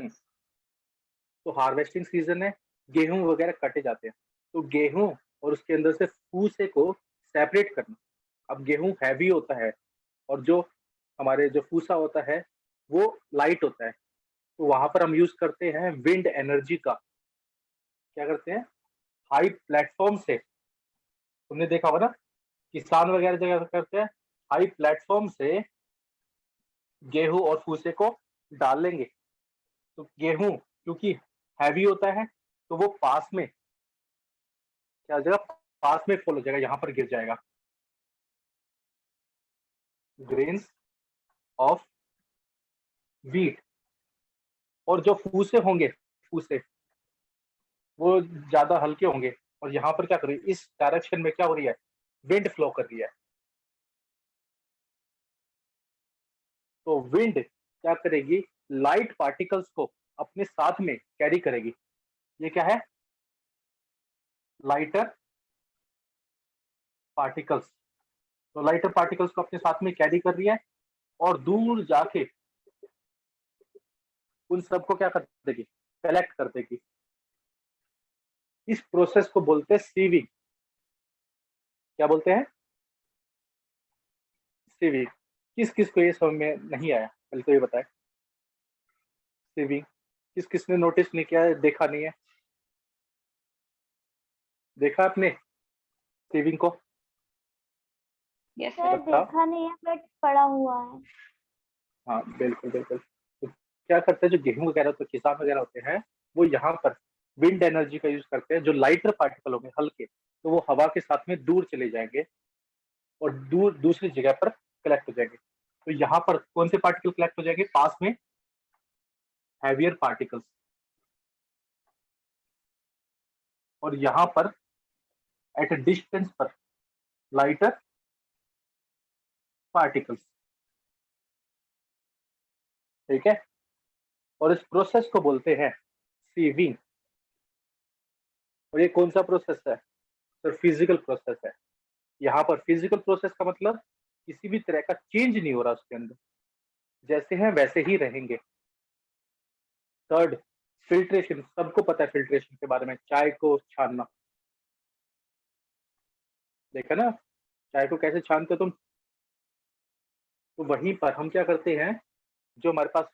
हम्म, तो harvesting season है, गेहूं वगैरह कटे जाते हैं, तो गेहूं और उसके अंदर से फूसे को सेपरेट करना। अब गेहूं हैवी होता है और जो हमारे जो फूसा होता है वो लाइट होता है, तो वहां पर हम यूज करते हैं विंड एनर्जी का। क्या करते हैं, हाई प्लेटफॉर्म से, तुमने देखा होगा ना, किसान वगैरह जगह करते हैं, हाई प्लेटफॉर्म से गेहूं और फूसे को डालेंगे। तो गेहूं क्योंकि हैवी होता है तो वो पास में क्या हो जाएगा, पास में फॉल हो जाएगा, यहाँ पर गिर जाएगा। Grains of wheat. और जो फूसे होंगे, फूसे वो ज्यादा हल्के होंगे, और यहाँ पर क्या कर रही है, इस डायरेक्शन में क्या हो रही है, विंड फ्लो कर रही है। तो विंड क्या करेगी, लाइट पार्टिकल्स को अपने साथ में कैरी करेगी। ये क्या है, लाइटर पार्टिकल्स। तो लाइटर पार्टिकल्स को अपने साथ में कैरी कर रही है और दूर जाके उन सबको क्या कर देगी, कलेक्ट कर देगी। इस प्रोसेस को बोलते हैं सीविंग। क्या बोलते हैं, सीविंग। किस किस को ये समझ में नहीं आया, पहले तो ये बताए। सीविंग किस किस ने नोटिस नहीं किया है, देखा नहीं है, देखा आपने सीविंग को? Yes sir sir. बताओ। देखा नहीं है बट पढ़ा हुआ है। हाँ बिल्कुल बिल्कुल। तो क्या करते हैं, जो गेहूं वगैरह तो किसान वगैरह होते हैं, वो यहाँ पर विंड एनर्जी का यूज करते हैं। जो लाइटर पार्टिकल होंगे हल्के, तो वो हवा के साथ में दूर चले जाएंगे और दूर दूसरी जगह पर कलेक्ट हो जाएंगे। तो यहाँ पर कौन से पार्टिकल कलेक्ट हो जाएंगे, पास में हैवियर पार्टिकल्स, और यहाँ पर एट अ डिस्टेंस पर लाइटर पार्टिकल्स। ठीक है, और इस प्रोसेस को बोलते हैं सीविंग। और ये कौन सा प्रोसेस है, सर फिजिकल प्रोसेस है। यहाँ पर फिजिकल प्रोसेस का मतलब किसी भी तरह का चेंज नहीं हो रहा उसके अंदर, जैसे हैं वैसे ही रहेंगे। Third, filtration. सबको पता है फिल्ट्रेशन के बारे में, चाय को छानना, देखा ना, चाय को कैसे छानते हो तुम। तो वहीं पर हम क्या करते हैं, जो हमारे पास,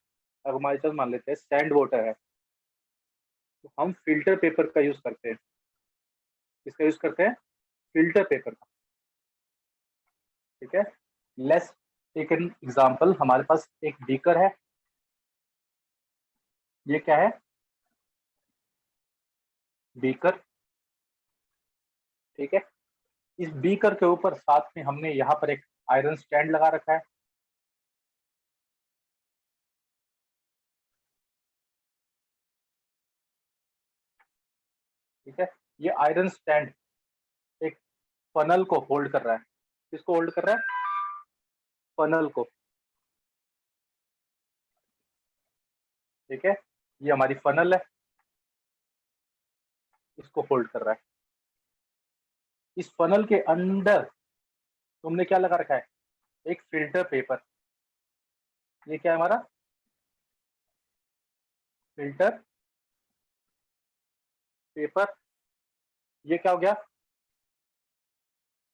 अब हमारे पास मान लेते हैं सैंड वाटर है, तो हम फिल्टर पेपर का यूज करते हैं। किसका यूज करते हैं, फिल्टर पेपर का। ठीक है, लेट्स टेक एन एग्जांपल। हमारे पास एक बीकर है, ये क्या है, बीकर। ठीक है, इस बीकर के ऊपर साथ में हमने यहाँ पर एक आयरन स्टैंड लगा रखा है। ठीक है, ये आयरन स्टैंड एक फनल को होल्ड कर रहा है। किसको होल्ड कर रहा है, फनल को। ठीक है, ये हमारी फनल है, इसको होल्ड कर रहा है। इस फनल के अंदर तुमने क्या लगा रखा है, एक फिल्टर पेपर। ये क्या है हमारा, फिल्टर पेपर। ये क्या हो गया,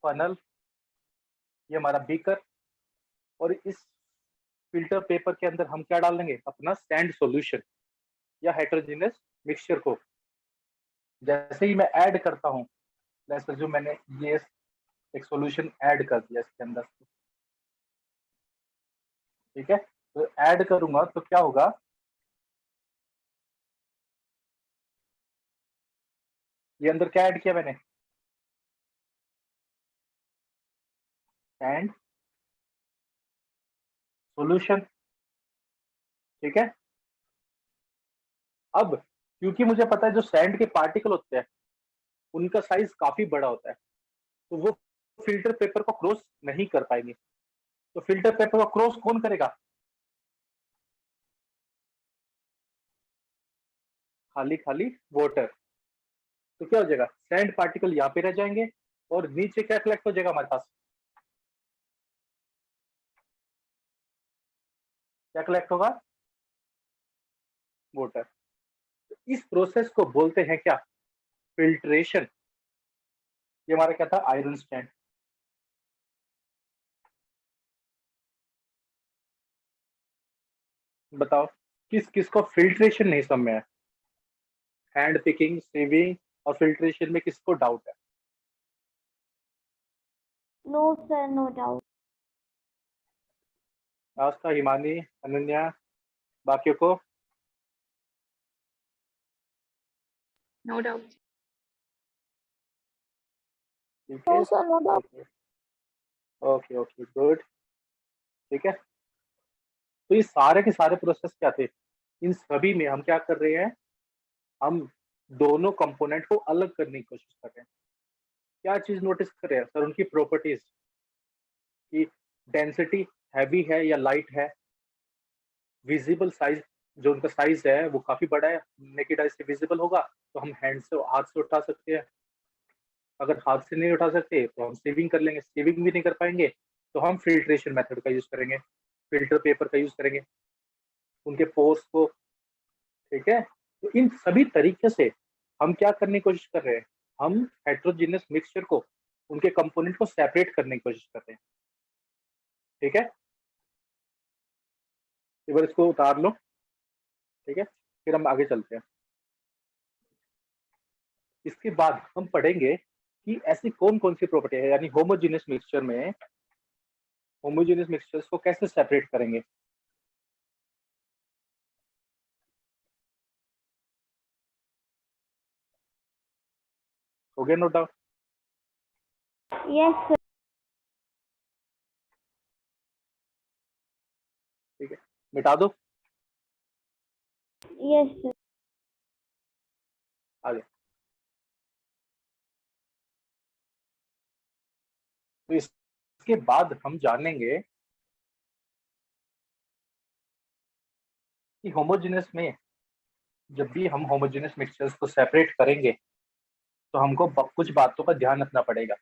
फनल। ये हमारा बीकर। और इस फिल्टर पेपर के अंदर हम क्या डाल देंगे, अपना सैंड सॉल्यूशन या हेटेरोजेनस मिक्सचर को। जैसे ही मैं ऐड करता हूँ, जैसे जो मैंने ये एक सॉल्यूशन ऐड कर दिया इसके अंदर। ठीक है, तो ऐड करूंगा तो क्या होगा, ये अंदर क्या ऐड किया मैंने, सैंड सॉल्यूशन। ठीक है, अब क्योंकि मुझे पता है जो सैंड के पार्टिकल होते हैं उनका साइज काफी बड़ा होता है, तो वो फिल्टर पेपर को क्रॉस नहीं कर पाएंगे। तो फिल्टर पेपर को क्रॉस कौन करेगा, खाली खाली वाटर। तो क्या हो जाएगा, सैंड पार्टिकल यहाँ पे रह जाएंगे और नीचे क्या कलेक्ट हो जाएगा हमारे पास, क्या कलेक्ट होगा, वाटर। इस प्रोसेस को बोलते हैं क्या? फिल्ट्रेशन। ये हमारा क्या था? Iron stand. बताओ किस किस को फिल्ट्रेशन नहीं समझ में है? हैंड पिकिंग, सीविंग और फिल्ट्रेशन में किसको डाउट है? No sir, no doubt. Aastha, Himani, Ananya, बाकियों को? No doubt. ठीक है, no sir, no doubt. Okay okay good. ठीक है, तो ये सारे के सारे प्रोसेस क्या थे? इन सभी में हम क्या कर रहे हैं? हम दोनों कंपोनेंट को अलग करने की कोशिश कर रहे हैं। क्या चीज नोटिस कर रहे हैं सर? उनकी प्रॉपर्टीज की डेंसिटी हैवी है या लाइट है, विजिबल साइज, जो उनका साइज है वो काफी बड़ा है, नेकेड आई से विजिबल होगा तो हम हैंड से, हाथ से उठा सकते हैं। अगर हाथ से नहीं उठा सकते तो हम सेविंग कर लेंगे, सेविंग भी नहीं कर पाएंगे तो हम फिल्ट्रेशन मेथड का यूज करेंगे, फिल्टर पेपर का यूज करेंगे उनके पोर्स को। ठीक है, तो इन सभी तरीके से हम क्या करने की कोशिश कर रहे हैं? हम हेट्रोजीनियस मिक्सचर को, उनके कंपोनेंट को सेपरेट करने की कोशिश कर रहे हैं। ठीक है, एक बार इसको उतार लो। ठीक है, फिर हम आगे चलते हैं। इसके बाद हम पढ़ेंगे कि ऐसी कौन कौन सी प्रॉपर्टी है, यानी होमोजीनियस मिक्सचर में होमोजीनियस मिक्सचर्स को कैसे सेपरेट करेंगे। हो गया नोट डाउन? Yes sir. ठीक है, मिटा दो यस सर। आगे। तो इसके बाद हम जानेंगे कि होमोजीनियस में जब भी हम होमोजीनियस मिक्सचर्स को सेपरेट करेंगे तो हमको कुछ बातों का ध्यान रखना पड़ेगा।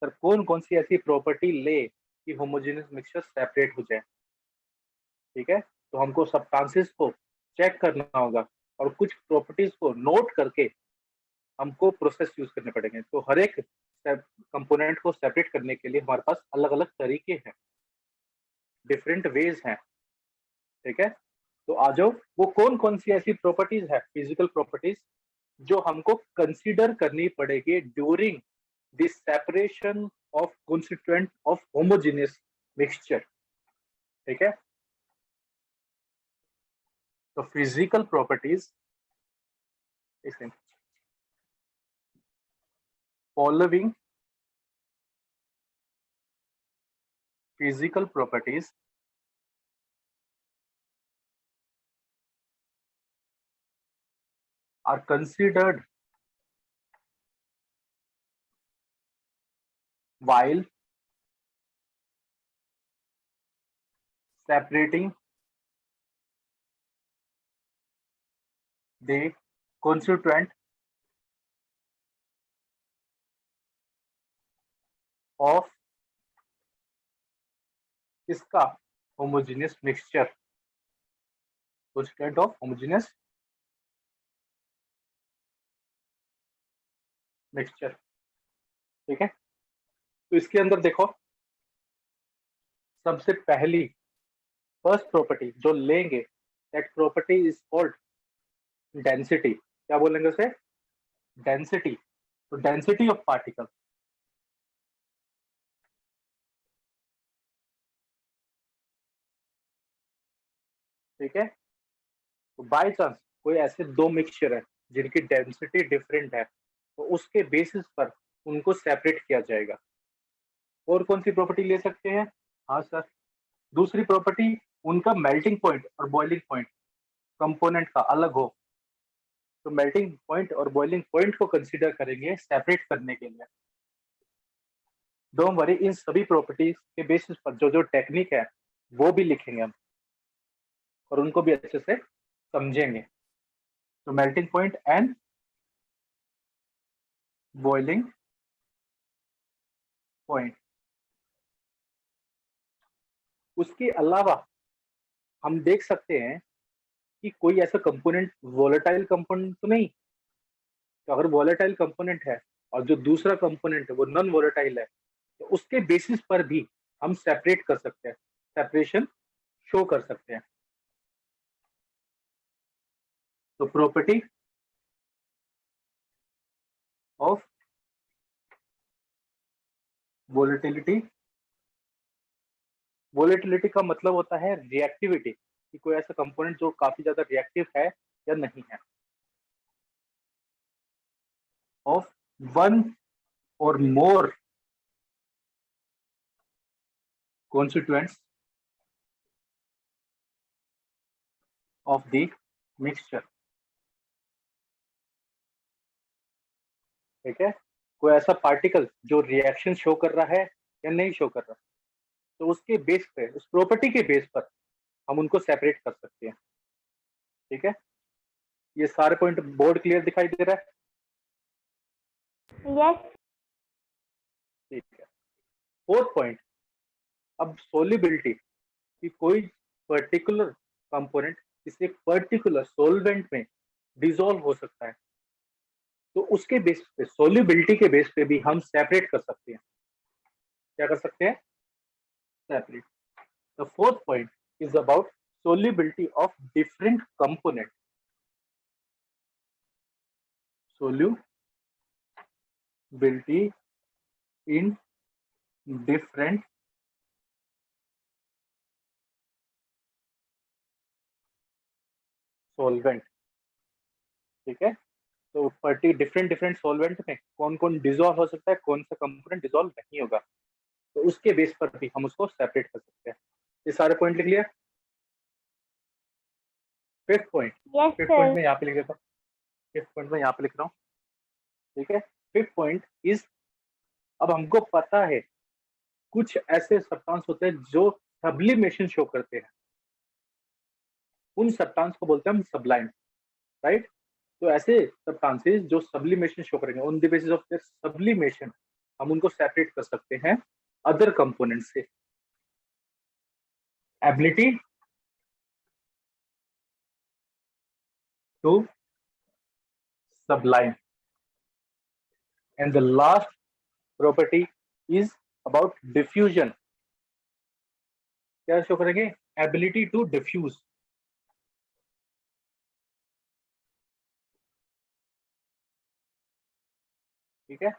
सर कौन कौन सी ऐसी प्रॉपर्टी ले कि होमोजेनियस मिक्सचर सेपरेट हो जाए। ठीक है, तो हमको सब्सटेंसेस को चेक करना होगा और कुछ प्रॉपर्टीज को नोट करके हमको प्रोसेस यूज करने पड़ेंगे। तो हर एक कंपोनेंट को सेपरेट करने के लिए हमारे पास अलग अलग तरीके हैं, डिफरेंट वेज हैं। ठीक है, तो आ जाओ, वो कौन कौन सी ऐसी प्रॉपर्टीज है, फिजिकल प्रॉपर्टीज, जो हमको कंसीडर करनी पड़ेगी during this separation of constituent of homogeneous mixture. ठीक है, तो physical properties following physical properties are considered while separating the constituent of इसका homogeneous mixture, constituent of homogeneous mixture। ठीक है, तो इसके अंदर देखो, सबसे पहली फर्स्ट प्रॉपर्टी जो लेंगे, that property is called density. क्या बोलेंगे उसे? डेंसिटी। तो डेंसिटी ऑफ पार्टिकल। ठीक है, तो बाय चांस कोई ऐसे दो मिक्सचर है जिनकी डेंसिटी डिफरेंट है तो उसके बेसिस पर उनको सेपरेट किया जाएगा। और कौन सी प्रॉपर्टी ले सकते हैं? हाँ सर, दूसरी प्रॉपर्टी, उनका मेल्टिंग पॉइंट और बॉइलिंग पॉइंट कंपोनेंट का अलग हो, तो मेल्टिंग पॉइंट और बॉइलिंग पॉइंट को कंसीडर करेंगे सेपरेट करने के लिए। डोंट वरी, इन सभी प्रॉपर्टीज के बेसिस पर जो जो टेक्निक है वो भी लिखेंगे हम और उनको भी अच्छे से समझेंगे। तो melting point and boiling point. उसके अलावा हम देख सकते हैं कि कोई ऐसा कंपोनेंट वोलेटाइल कंपोनेंट तो नहीं। तो अगर वोलेटाइल कंपोनेंट है और जो दूसरा कंपोनेंट है वो नॉन वोलेटाइल है, तो उसके बेसिस पर भी हम सेपरेट कर सकते हैं, सेपरेशन शो कर सकते हैं। तो प्रॉपर्टी ऑफ वोलेटिलिटी, वोलेटिलिटी का मतलब होता है रिएक्टिविटी, कि कोई ऐसा कंपोनेंट जो काफी ज्यादा रिएक्टिव है या नहीं है, ऑफ वन और मोर constituents of the mixture। ठीक है, कोई ऐसा पार्टिकल जो रिएक्शन शो कर रहा है या नहीं शो कर रहा, तो उसके बेस पे, उस प्रॉपर्टी के बेस पर हम उनको सेपरेट कर सकते हैं। ठीक है, ये सारे पॉइंट बोर्ड क्लियर दिखाई दे रहा है? Yes. ठीक है। फोर्थ पॉइंट, अब सोल्युबिलिटी, कि कोई पर्टिकुलर कंपोनेंट किसी पर्टिकुलर सॉल्वेंट में डिसॉल्व हो सकता है, तो उसके बेस पे, सोल्युबिलिटी के बेस पे भी हम सेपरेट कर सकते हैं। क्या कर सकते हैं? Separate. The fourth point is about solubility of different component, solubility in different solvent। ठीक है, तो डिफरेंट सॉल्वेंट में कौन कौन डिसॉल्व हो सकता है, कौन सा कंपोनेंट डिसॉल्व नहीं होगा, तो उसके बेस पर भी हम उसको सेपरेट कर सकते हैं। ये सारे पॉइंट लिख लिया? Fifth point, Yes, fifth sir. Point में यहाँ पे लिख देता हूँ, फिफ्थ पॉइंट में यहाँ पे लिख रहा हूँ। ठीक है, फिफ्थ पॉइंट इज, अब हमको पता है कुछ ऐसे सब्सटेंस होते हैं जो सब्लिमेशन शो करते हैं, उन सब्सटेंस को बोलते हैं हम सब्लाइम, राइट। तो ऐसे सब्सटेंसेस जो सब्लिमेशन शो करेंगे, on the basis of their sublimation हम उनको सेपरेट कर सकते हैं अदर कंपोनेंट से। Ability to sublime, and the last property is about diffusion. क्या शो करेंगे? Ability to diffuse. ठीक है,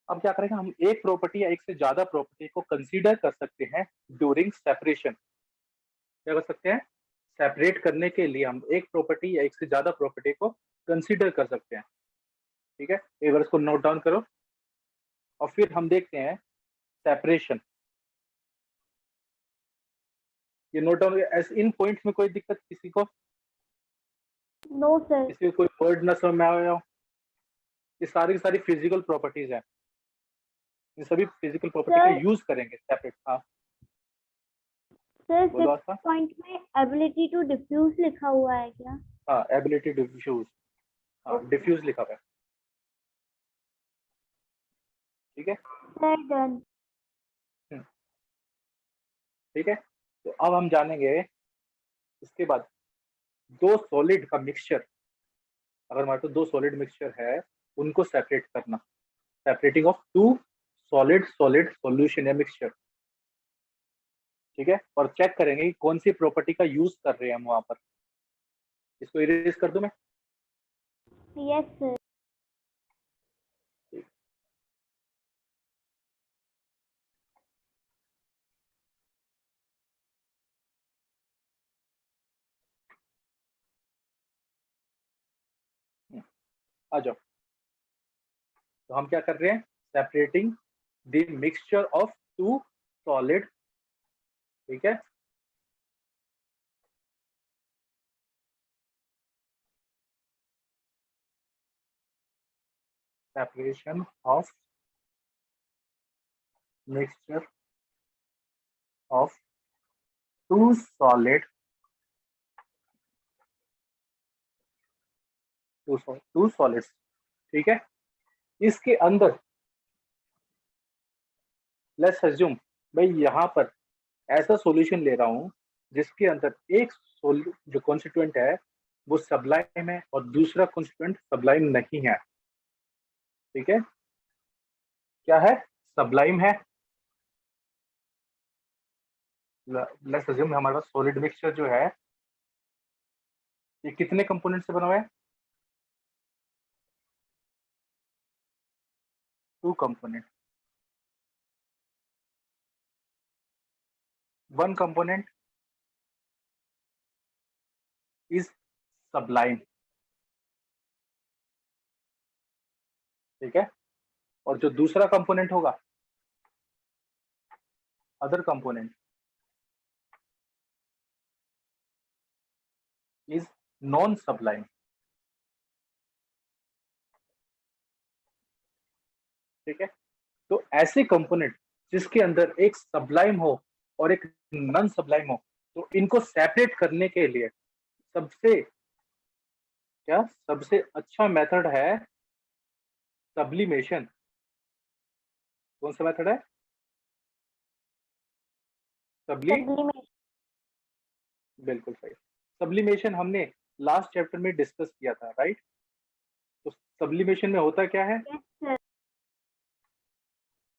अब क्या करेंगे हम, एक प्रॉपर्टी या एक से ज्यादा प्रॉपर्टी को कंसीडर कर सकते हैं ड्यूरिंग सेपरेशन। क्या कर सकते हैं? सेपरेट करने के लिए हम एक प्रॉपर्टी या एक से ज्यादा प्रॉपर्टी को कंसीडर कर सकते हैं। ठीक है, एक बार इसको नोट डाउन करो और फिर हम देखते हैं सेपरेशन। ये नोट डाउन, इन पॉइंट्स में कोई दिक्कत किसी को? No, sir. किसी को कोई वर्ड ना समझ में आया हो? ये सारी की सारी फिजिकल प्रॉपर्टीज हैं, इन सभी फिजिकल प्रॉपर्टी का Sir, यूज करेंगे सेपरेट। हाँ sir, बोलो 6th आस्था। point में ability to diffuse लिखा हुआ है क्या? हाँ, एबिलिटी डिफ्यूज, हाँ Okay. डिफ्यूज लिखा हुआ है। ठीक है, Sir, done. ठीक है, तो अब हम जानेंगे इसके बाद दो सॉलिड का मिक्सचर। अगर हमारे पास दो सॉलिड मिक्सचर है, उनको सेपरेट करना, separating of two solid solid solution या मिक्सचर। ठीक है, और चेक करेंगे कि कौन सी प्रॉपर्टी का यूज कर रहे हैं हम वहां पर। इसको इरेज कर दूं मैं? Yes, sir. आ जाओ, तो हम क्या कर रहे हैं? Separating the mixture of two solid. ठीक है, separation of mixture of two solid, two solids. ठीक है, इसके अंदर लेट्स अज्यूम, भाई यहाँ पर ऐसा सॉल्यूशन ले रहा हूँ जिसके अंदर एक जो कॉन्स्टिट्यूएंट है वो सबलाइम है और दूसरा कॉन्स्टिट्यूएंट सबलाइम नहीं है। ठीक है, क्या है? सबलाइम है। लेट्स अज्यूम हमारे पास सॉलिड मिक्सचर जो है ये कितने कंपोनेंट से बना हुआ है? 2 कंपोनेंट। 1 component is sublime। ठीक है, और जो दूसरा कंपोनेंट होगा, other component, is non Sublime. ठीक है, तो ऐसे कंपोनेंट जिसके अंदर एक सबलाइम हो और एक नॉन सबलाइम हो, तो इनको सेपरेट करने के लिए सबसे अच्छा मेथड है सब्लिमेशन। कौन सा मेथड है? सब्लिमेशन। बिल्कुल सही। सब्लिमेशन हमने लास्ट चैप्टर में डिस्कस किया था, राइट? तो सब्लिमेशन में होता क्या है? Yes sir.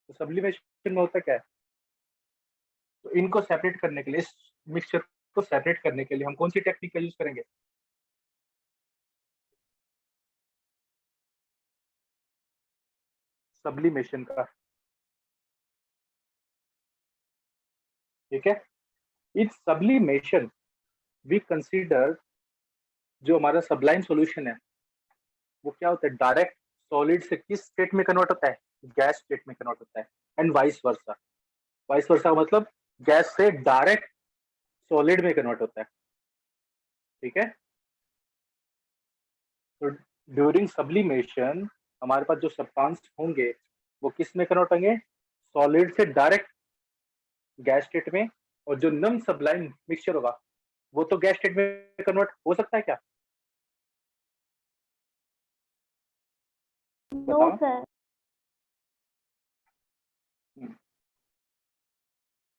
तो सब्लिमेशन में होता क्या है? तो इनको सेपरेट करने के लिए, इस मिक्सचर को सेपरेट करने के लिए हम कौन सी टेक्निक का यूज करेंगे? सब्लिमेशन का। ठीक है, इन सब्लिमेशन वी कंसीडर जो हमारा सबलाइम सॉल्यूशन है वो क्या होता है? डायरेक्ट सॉलिड से किस स्टेट में कन्वर्ट होता है? गैस स्टेट में कन्वर्ट होता है। And vice versa. Vice versa का मतलब गैस से डायरेक्ट सॉलिड में कन्वर्ट होता है। ठीक है, तो ड्यूरिंग सब्लिमेशन हमारे पास जो सब्सटेंस होंगे वो किस में कन्वर्ट होंगे? सॉलिड से डायरेक्ट गैस स्टेट में। और जो नॉन सबलाइम मिक्सचर होगा वो तो गैस स्टेट में कन्वर्ट हो सकता है क्या? नो बताओ। सर।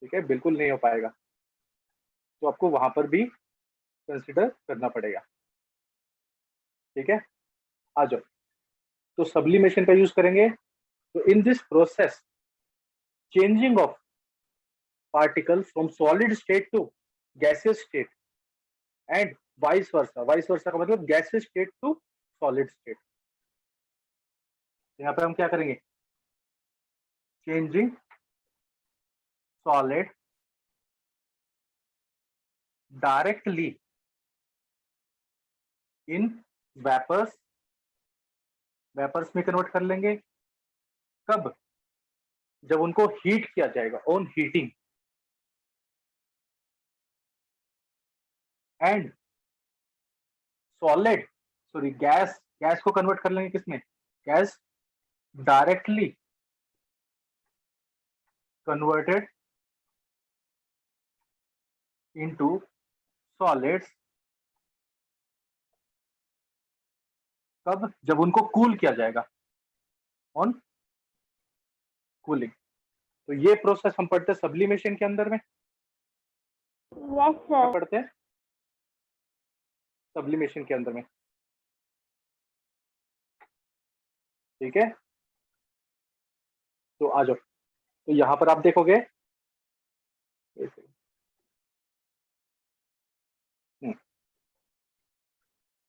ठीक है, बिल्कुल नहीं हो पाएगा, तो आपको वहां पर भी कंसिडर करना पड़ेगा। ठीक है, आ जाओ। तो सब्लिमेशन का यूज करेंगे। तो in this process changing of particle from solid state to gaseous state and vice versa. Vice versa का मतलब gaseous state to solid state. यहाँ पे हम क्या करेंगे? Changing solid directly in vapours. Vapours में कन्वर्ट कर लेंगे। कब? जब उनको हीट किया जाएगा, on heating. And solid, sorry gas, gas को कन्वर्ट कर लेंगे किसमें? Gas directly converted into solids. कब? जब उनको कूल किया जाएगा, ऑन कूलिंग। तो ये प्रोसेस हम पढ़ते हैं सब्लिमेशन के अंदर में। यस क्या सर। पढ़ते हैं सब्लिमेशन के अंदर में? ठीक है, तो आ जाओ। तो यहां पर आप देखोगे,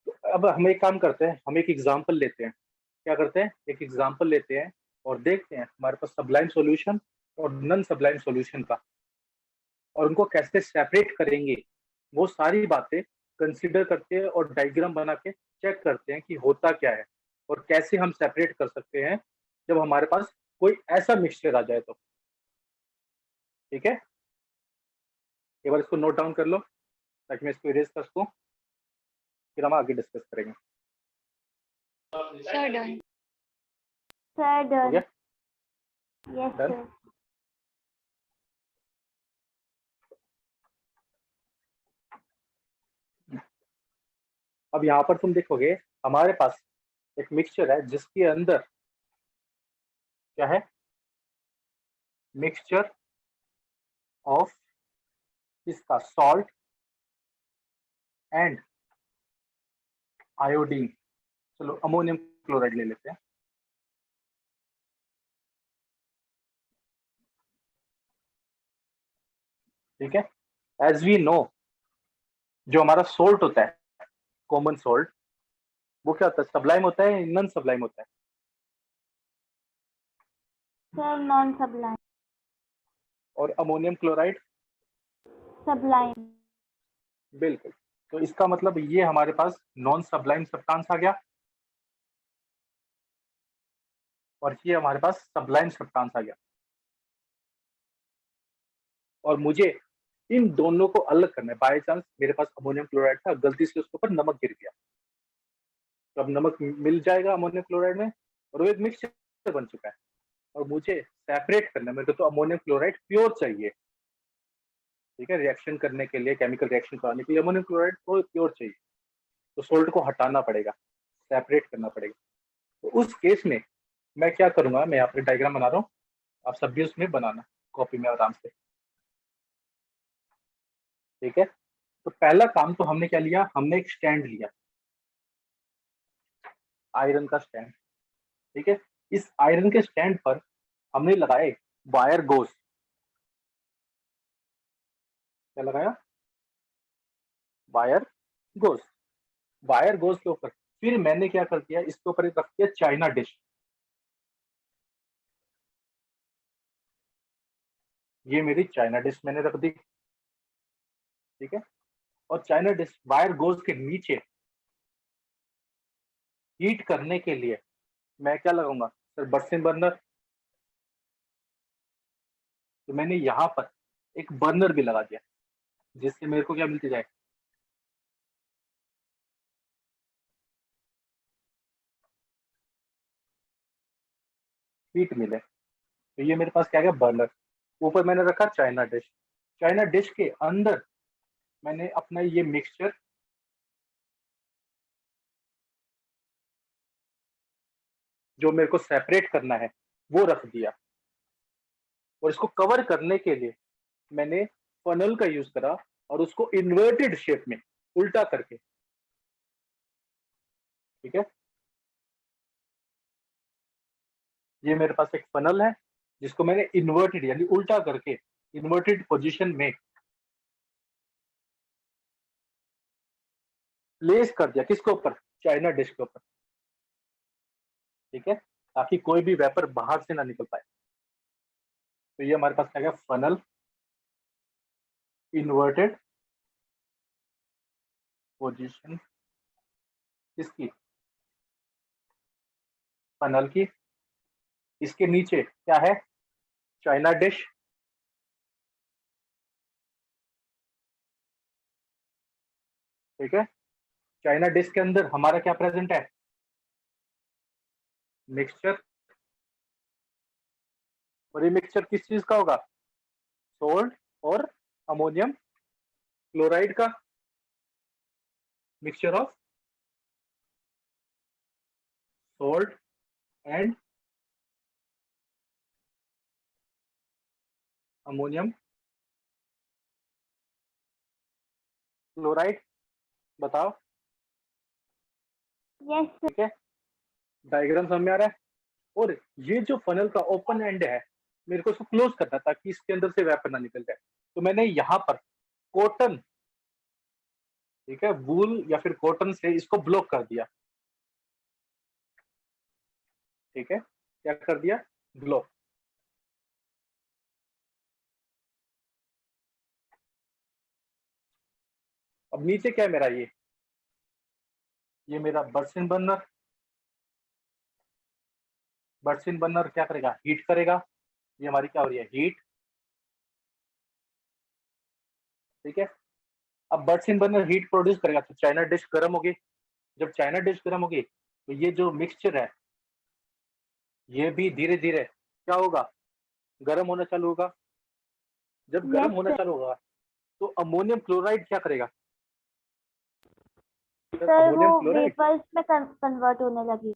तो अब हम एक काम करते हैं, हम एक एग्जांपल लेते हैं। क्या करते हैं? एक एग्जांपल लेते हैं और देखते हैं हमारे पास सबलाइम सॉल्यूशन और नॉन सबलाइम सॉल्यूशन का, और उनको कैसे सेपरेट करेंगे, वो सारी बातें कंसीडर करते हैं और डायग्राम बना के चेक करते हैं कि होता क्या है और कैसे हम सेपरेट कर सकते हैं जब हमारे पास कोई ऐसा मिक्सचर आ जाए तो। ठीक है, एक बार इसको नोट डाउन कर लो ताकि मैं इसको इरेज कर सकूं, फिर हम आगे डिस्कस करेंगे। Sir, done. सर हो डन। गया? Yes done. सर। अब यहाँ पर तुम देखोगे हमारे पास एक मिक्सचर है जिसके अंदर क्या है? मिक्सचर ऑफ इसका सॉल्ट एंड आयोडीन। चलो अमोनियम क्लोराइड ले लेते हैं। ठीक है, एज वी नो जो हमारा सोल्ट होता है, कॉमन सोल्ट, वो क्या होता है, सबलाइम होता है, नॉन सबलाइम होता है? Sir non सबलाइन। और अमोनियम क्लोराइड? सबलाइन। बिल्कुल। तो इसका मतलब ये हमारे पास नॉन सबलाइम सब्सटेंस आ गया और ये हमारे पास सबलाइम सब्सटेंस आ गया। और मुझे इन दोनों को अलग करना है। बाय चांस मेरे पास अमोनियम क्लोराइड था, गलती से उसके ऊपर नमक गिर गया, तो अब नमक मिल जाएगा अमोनियम क्लोराइड में और वो एक मिक्सचर बन चुका है। और मुझे सेपरेट करना है, मेरे को तो अमोनियम क्लोराइड प्योर चाहिए। ठीक है, रिएक्शन करने के लिए, केमिकल रिएक्शन कराने के लिए अमोनियम क्लोराइड को प्योर चाहिए, तो सोल्ट को हटाना पड़ेगा, सेपरेट करना पड़ेगा। तो उस केस में मैं क्या करूंगा, मैं यहाँ पे डायग्राम बना रहा हूँ, आप सब भी उसमें बनाना कॉपी में आराम से। ठीक है, तो पहला काम तो हमने क्या लिया, हमने एक स्टैंड लिया, आयरन का स्टैंड। ठीक है, इस आयरन के स्टैंड पर हमने लगाए वायर गोज। क्या लगाया? Wire goes. वायर गोज के ऊपर फिर मैंने क्या कर दिया, इसके ऊपर एक रख दिया चाइना डिश। ये मेरी चाइना डिश मैंने रख दी। ठीक है, और चाइना डिश वायर गोज के नीचे हीट करने के लिए मैं क्या लगाऊंगा सर, बर्नर बर्नर। तो मैंने यहाँ पर एक बर्नर भी लगा दिया, जिससे मेरे को क्या मिलती जाए, हीट मिले। तो ये मेरे पास क्या गया, बर्नर। ऊपर मैंने रखा चाइना डिश। चाइना डिश के अंदर मैंने अपना ये मिक्सचर जो मेरे को सेपरेट करना है वो रख दिया। और इसको कवर करने के लिए मैंने फनल का यूज करा और उसको इन्वर्टेड शेप में उल्टा करके। ठीक है, ये मेरे पास एक फनल है जिसको मैंने इन्वर्टेड यानी उल्टा करके इन्वर्टेड पोजीशन में प्लेस कर दिया। किसके ऊपर? चाइना डिश के ऊपर। ठीक है, ताकि कोई भी वेपर बाहर से ना निकल पाए। तो ये हमारे पास क्या गया, फनल, इन्वर्टेड पोजीशन किसकी, फनल की। इसके नीचे क्या है, चाइना डिश। ठीक है, चाइना डिश के अंदर हमारा क्या प्रेजेंट है, मिक्सचर। और ये मिक्सचर किस चीज का होगा, सोल्ट और अमोनियम क्लोराइड का mixture of salt and ammonium chloride. बताओ। Yes sir. ठीक है, डायग्राम समझ में आ रहा है? और ये जो फनल का ओपन एंड है, मेरे को इसको क्लोज करना था ताकि इसके अंदर से वेपर ना निकल जाए। तो मैंने यहाँ पर कॉटन, ठीक है, वूल या फिर कॉटन से इसको ब्लॉक कर दिया। ठीक है, क्या कर दिया, ब्लॉक। अब नीचे क्या है मेरा, ये मेरा बर्सन बर्नर। बर्सन बर्नर क्या करेगा, हीट करेगा। ये हमारी क्या हो रही है, हीट। ठीक है, अब बर्सन बर्नर हीट प्रोड्यूस करेगा तो चाइना डिश गर्म होगी। जब चाइना डिश गर्म होगी तो ये जो मिक्सचर है ये भी धीरे धीरे क्या होगा, गर्म होना चालू होगा। जब गर्म यस होना सर। चालू होगा तो अमोनियम क्लोराइड क्या करेगा, सर सर वो अमोनियम क्लोराइड। वेपर्स में कन्वर्ट होने लगी।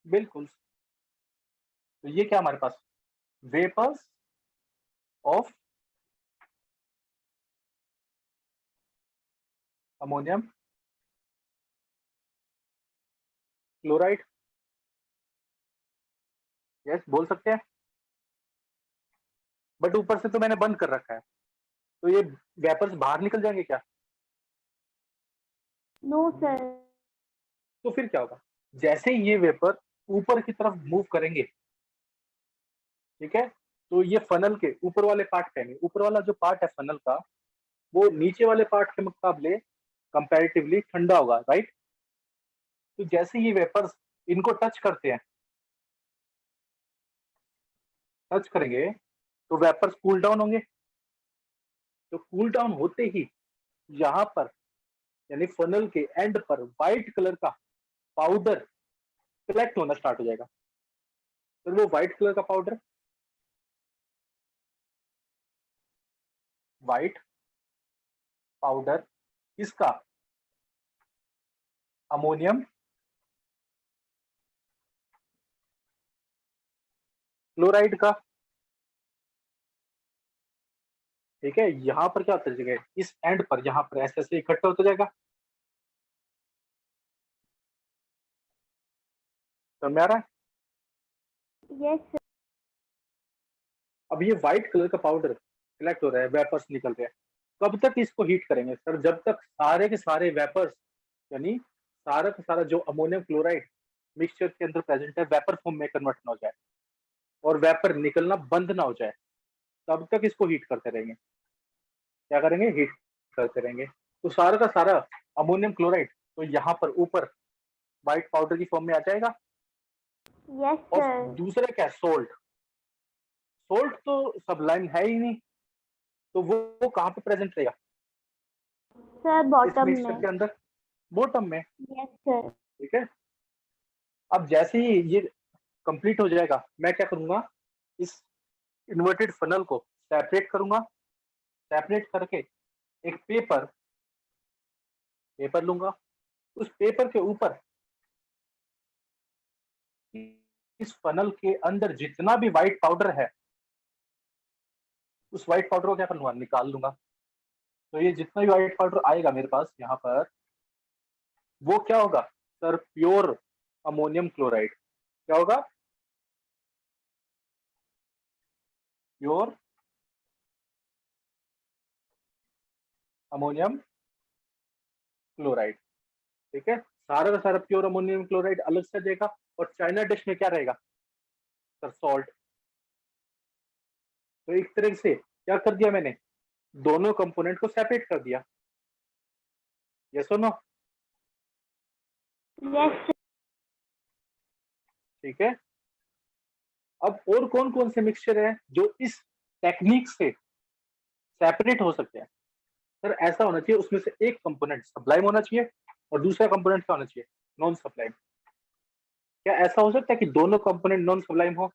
बिल्कुल। तो ये क्या हमारे पास, vapours of ammonium chloride. Yes, बोल सकते हैं। बट ऊपर से तो मैंने बंद कर रखा है, तो ये वेपर्स बाहर निकल जाएंगे क्या? No sir. तो फिर क्या होगा? जैसे ही ये वेपर ऊपर की तरफ मूव करेंगे, ठीक है, तो ये फनल के ऊपर वाले पार्ट पे आएंगे। ऊपर वाला जो पार्ट है फनल का, वो नीचे वाले पार्ट के मुकाबले कंपैरेटिवली ठंडा होगा, राइट? तो जैसे ये वेपर्स इनको टच करते हैं, टच करेंगे, तो वेपर्स कूल डाउन होंगे। तो कूल डाउन होते ही यहाँ पर यानी फनल के एंड पर व्हाइट कलर का पाउडर कलेक्ट होना स्टार्ट हो जाएगा। फिर वो व्हाइट कलर का पाउडर, व्हाइट पाउडर किसका? अमोनियम क्लोराइड का। ठीक है, यहाँ पर क्या होता जाएगा, इस एंड पर यहाँ पर ऐसे ऐसे इकट्ठा होता जाएगा। समझ में आ रहा है? Yes sir. अब ये व्हाइट कलर का पाउडर कलेक्ट हो रहा है, वेपर्स निकल रहे हैं। कब तक इसको हीट करेंगे सर? जब तक सारे के सारे वेपर्स यानी सारा का सारा जो अमोनियम क्लोराइड मिक्सचर के अंदर प्रेजेंट है वेपर फॉर्म में कन्वर्ट ना हो जाए और वेपर निकलना बंद ना हो जाए, तब तक इसको हीट करते रहेंगे। क्या करेंगे? हीट करते रहेंगे। तो सारा का सारा अमोनियम क्लोराइड तो यहाँ पर ऊपर व्हाइट पाउडर की फॉर्म में आ जाएगा। यस और सर। दूसरा क्या? सोल्ट। सोल्ट तो सबलाइन है ही नहीं, तो वो कहाँ पे प्रेजेंट रहेगा? सर इस बॉटम मिक्सचर में। के अंदर, बॉटम में। Yes sir. ठीक है, अब जैसे ही ये कंप्लीट हो जाएगा, मैं क्या करूंगा, इस इन्वर्टेड फनल को सेपरेट करूंगा। सेपरेट करके एक पेपर पेपर लूंगा। उस पेपर के ऊपर इस फनल के अंदर जितना भी व्हाइट पाउडर है, उस व्हाइट पाउडर को क्या कर लूंगा, निकाल लूंगा। तो ये जितना भी व्हाइट पाउडर आएगा मेरे पास यहाँ पर, वो क्या होगा सर? Pure ammonium chloride. क्या होगा? Pure ammonium chloride. ठीक है, सारा का सारा प्योर अमोनियम क्लोराइड अलग से देगा। और चाइना डिश में क्या रहेगा सर? सॉल्ट। तो एक तरह से क्या कर दिया मैंने, दोनों कंपोनेंट को सेपरेट कर दिया। यस और नो? यस ठीक है, अब और कौन कौन से मिक्सचर है जो इस टेक्निक से सेपरेट हो सकते हैं? सर ऐसा होना चाहिए, उसमें से एक कंपोनेंट सब्लाइम होना चाहिए और दूसरा कंपोनेंट क्या होना चाहिए? Non sublime. क्या ऐसा हो सकता है कि दोनों कंपोनेंट नॉन सब्लाइम हो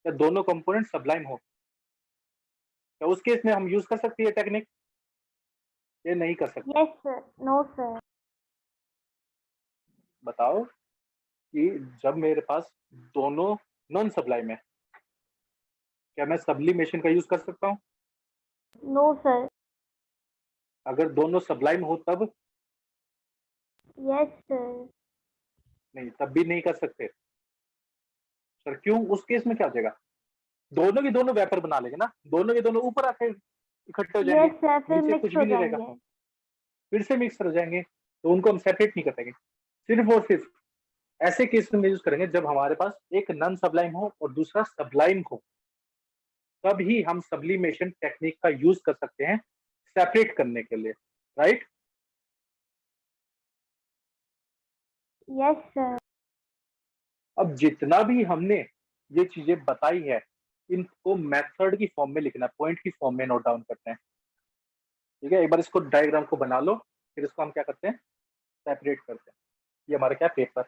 या दोनों कंपोनेंट सब्लाइम हो? क्या उस केस में हम यूज कर सकते हैं टेक्निक? ये नहीं कर सकते। Yes sir. No sir. बताओ कि जब मेरे पास दोनों नॉन सब्लाइम है, क्या मैं सब्लिमेशन का यूज कर सकता हूँ? No sir. अगर दोनों सब्लाइम हो तब? Yes sir. नहीं, तब भी नहीं कर सकते सर। क्यों? उस केस में क्या हो जाएगा, दोनों के दोनों वेपर बना लेंगे ना, दोनों के दोनों ऊपर आके इकट्ठे हो जाएंगे, यस सर, फिर नीचे कुछ मिक्स हो भी नहीं रहेगा, जाएंगे। फिर से मिक्स हो जाएंगे। तो उनको हम सेपरेट नहीं कर पाएंगे। सिर्फ और सिर्फ ऐसे केस में यूज करेंगे जब हमारे पास एक नॉन सब्लाइम हो और दूसरा सब्लाइम हो, तब ही हम सब्लिमेशन टेक्निक का यूज कर सकते हैं सेपरेट करने के लिए, राइट? Yes sir. अब जितना भी हमने ये चीजें बताई है, इनको मेथड की फॉर्म में लिखना है, पॉइंट की फॉर्म में नोट डाउन करते हैं। ठीक है, एक बार इसको डायग्राम को बना लो, फिर इसको हम क्या करते हैं, सेपरेट करते हैं। ये हमारा क्या पेपर।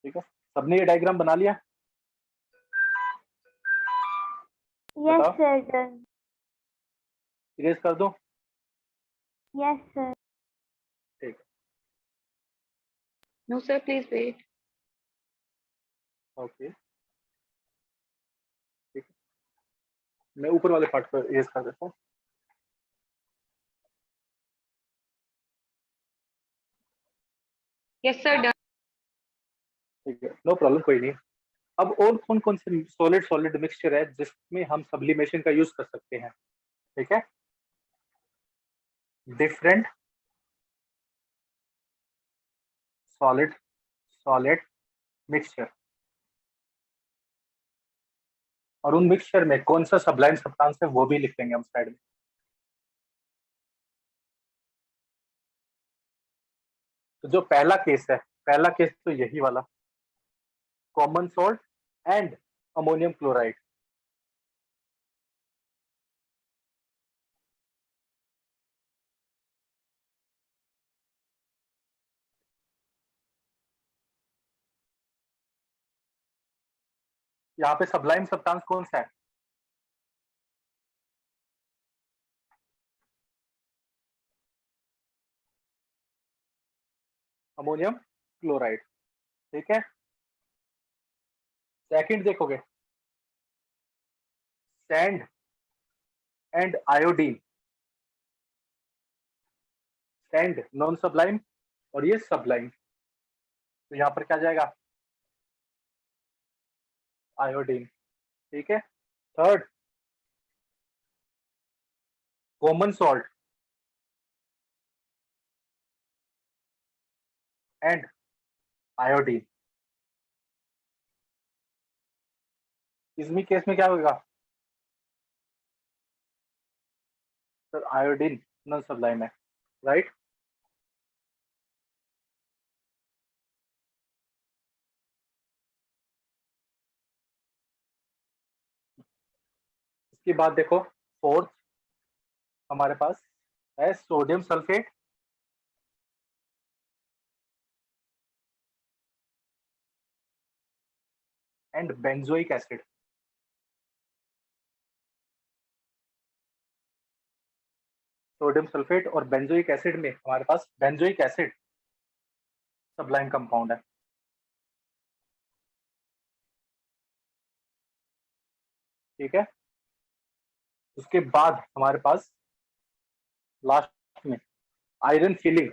ठीक है, सबने ये डायग्राम बना लिया? यस बताओ, सर, डन। इरेज कर दो? Yes sir. ठीक है, No, sir, please wait. Okay, ठीक है। मैं ऊपर वाले पार्ट पर इरेज कर देता हूँ। Yes, sir. Done. ठीक है, नो प्रॉब्लम, कोई नहीं। अब और कौन कौन से सॉलिड सॉलिड मिक्सचर है जिसमें हम सब्लिमेशन का यूज कर सकते हैं? ठीक है, डिफरेंट सॉलिड सॉलिड मिक्सचर, और उन मिक्सचर में कौन सा सब्लाइम सब्सटेंस है वो भी लिख देंगे हम साइड में। तो जो पहला केस है, पहला केस तो यही वाला, common salt and ammonium chloride. यहाँ पे सब्लाइम सब्सटेंस कौन सा है? Ammonium chloride. ठीक है, सेकंड देखोगे, sand and iodine. Sand non sublime और ये सब्लाइम, तो यहाँ पर क्या जाएगा? आयोडीन। ठीक है, third common salt and iodine. इसमें केस में क्या होगा सर? आयोडीन नॉन सब्लाइम है, राइट? इसके बाद देखो, फोर्थ हमारे पास है sodium sulphate and benzoic acid. Sodium sulphate और बेंजोइक एसिड में हमारे पास बेंजोइक एसिड सब्लाइम कंपाउंड है। ठीक है, उसके बाद हमारे पास लास्ट में आयरन फिलिंग।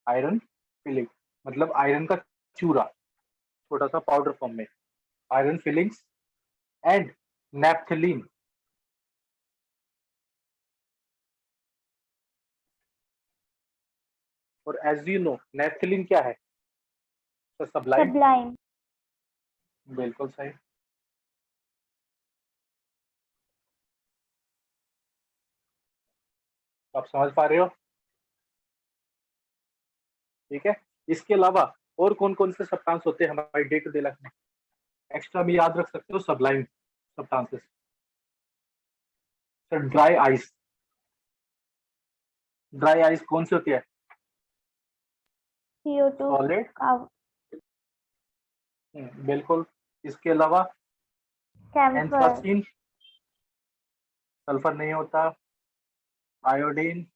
आयरन फिलिंग मतलब आयरन का चूरा, छोटा सा पाउडर फॉर्म में, आयरन फिलिंग्स एंड नैप्थलीन। और एज यू नो नैप्थलीन क्या है? तो सब्लाइम। सब्लाइम। बिल्कुल सही। आप समझ पा रहे हो? ठीक है, इसके अलावा और कौन कौन से सब्सटेंस होते हैं हमारे डे टू डे लाइफ में? एक्स्ट्रा भी याद रख सकते हो sublime substances. Sir dry ice, dry ice कौन सी होती है? CO2 solid. का बिल्कुल। इसके अलावा कैम्फर। एंथ्रासीन, सल्फर नहीं होता, आयोडीन,